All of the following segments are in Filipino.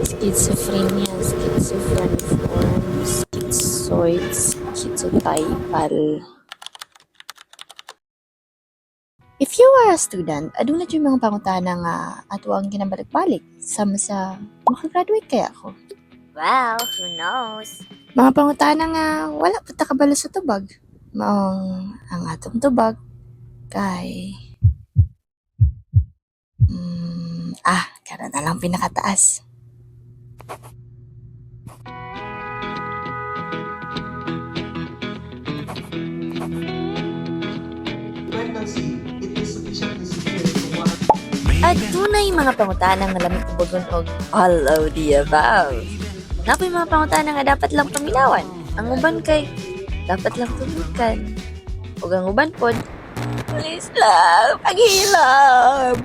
schizophrenia, schizophreniform, schizoid, schizotypal. If you are a student, aduna yung mga pangutana nga ato ang ginabalik-balik sama sa makagraduate kaya ako. Well, who knows? Mga pangutana nga wala pa ta kabalo sa tubag. Maong ang atong tubag kay kara na lang pinakataas. Pregnancy, it is sufficiently severe to warrant At tunay mga pangutana nga lamig tubugon og all of the above. Napoy mga pangutana nga dapat lang paminawan. Ang uban kay dapat lang tulukan. Ug ang uban pod, please lang, paghilab.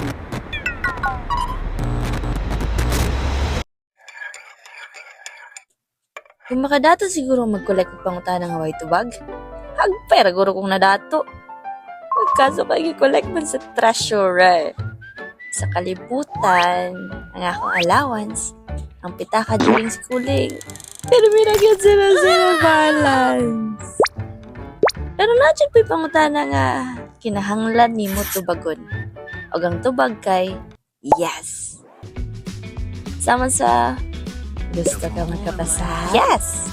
Kung makadato siguro mag-collect og pangutana nga way tubag, hagpera guro kung nadato. Kaso kay gi-collect man sa treasurer. Sa kalibutan, ang akong allowance, ang pitaka during schooling. Pero minagyan sila balance. Pero na-check po'y pangutana nga kinahanglan ni mo tubagon. O ang tubag kay yes. Sama sa gusto ka magkapasal? Yes!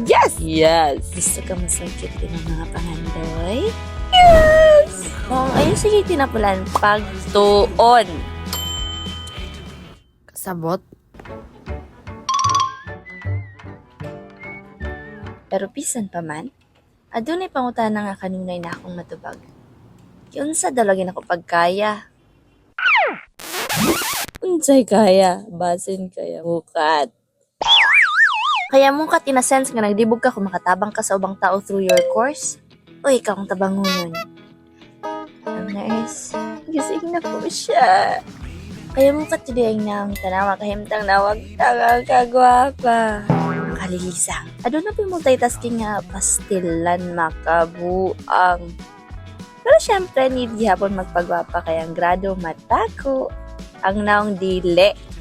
Yes! Yes! Gusto ka masagkit din ng mga pangandoy? Yes! Ayun sige tinapulan pagtuon. Kasabot. Pero pisan pa man, adunay pangutana nga kanunay na akong matubag. Unsa dalagin ako pagkaya? Unsay kaya? Basin kaya mukat. Kaya mukat in a sense nga nagdibog ka kung makatabang ka sa ubang tao through your course? O ikaw ang tabangunon? Ang nurse, gising na po siya. Kaya mukat today ang tanawa kahimtang nawag tagang kagwapa. Kalilisa. Aduna pa multitasking nga pastilan makabuang. Pero syempre, need gihapon magpagwapa kaya ang grado matako. Ang naong dili.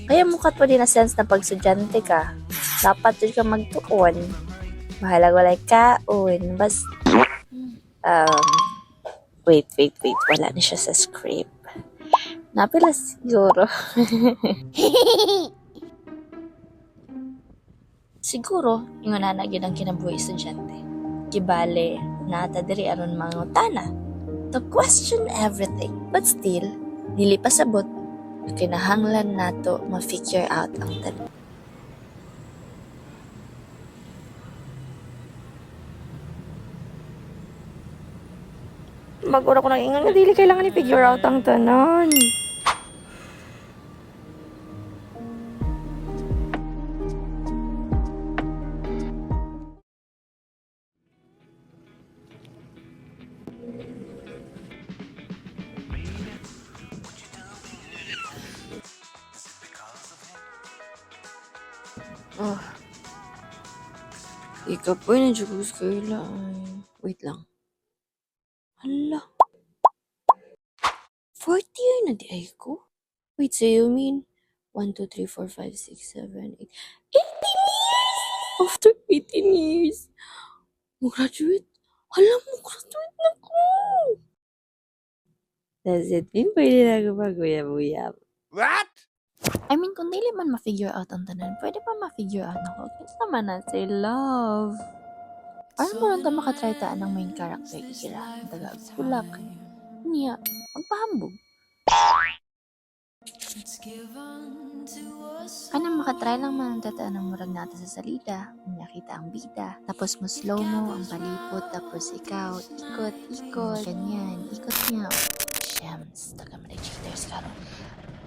Kaya mukat pa din na sense na pagsudyante ka. Dapat yun ka magtuon. Mahalag walay kaon. Wait. Wala na siya sa script. Napila siguro. Siguro, ingon na yun ang kinabuhi estudyante. Kibale, nata diri aron mga utana. To question everything. But still, dili pa sabot, kinahanglan nato ma-figure out ang tanong. Mag-ura ko nang ingon nga dili kailangan i-figure out ang tanan. Ikaw po yung nadyo ko wait lang. Hala. 40 year na di ay ko? Wait, so you mean 1, 2, 3, 4, 5, 6, 7, 8, 18 years? After 18 years, mo graduate? Hala, mo graduate na ko. Does it mean pwede na ako mag-uyab-uyab? What? I mean, kung dili man ma-figure out ang tanan, pwede pa ma-figure out na ko. Kinsa naman na say love. Parang mo lang ta makatry taan ng main character ikira. Ang taga-kulak. Niya, magpahambog. Kanang makatry lang man ang tataan ng murag natin sa salida. Nakita ang bida. Tapos mo slow mo ang palipot. Tapos ikaw, ikot. Ganyan, ikot niya. Shems, taga-manay cheaters karon.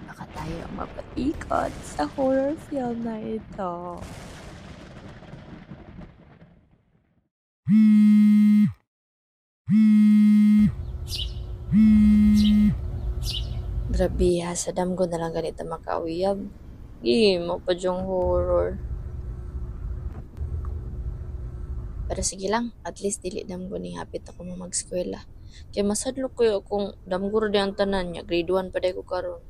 Baka tayo ang mapaikot sa horror film na ito. Grabe ha, sa damgo na lang ganito makauyab. Mo pa dyong horror. Pero sige lang, at least dili damgo ni hapit ako mo mag-eskwela. Kaya masadlo ko kung damgo rin ang tanan niya, grade 1 pa day ko karon.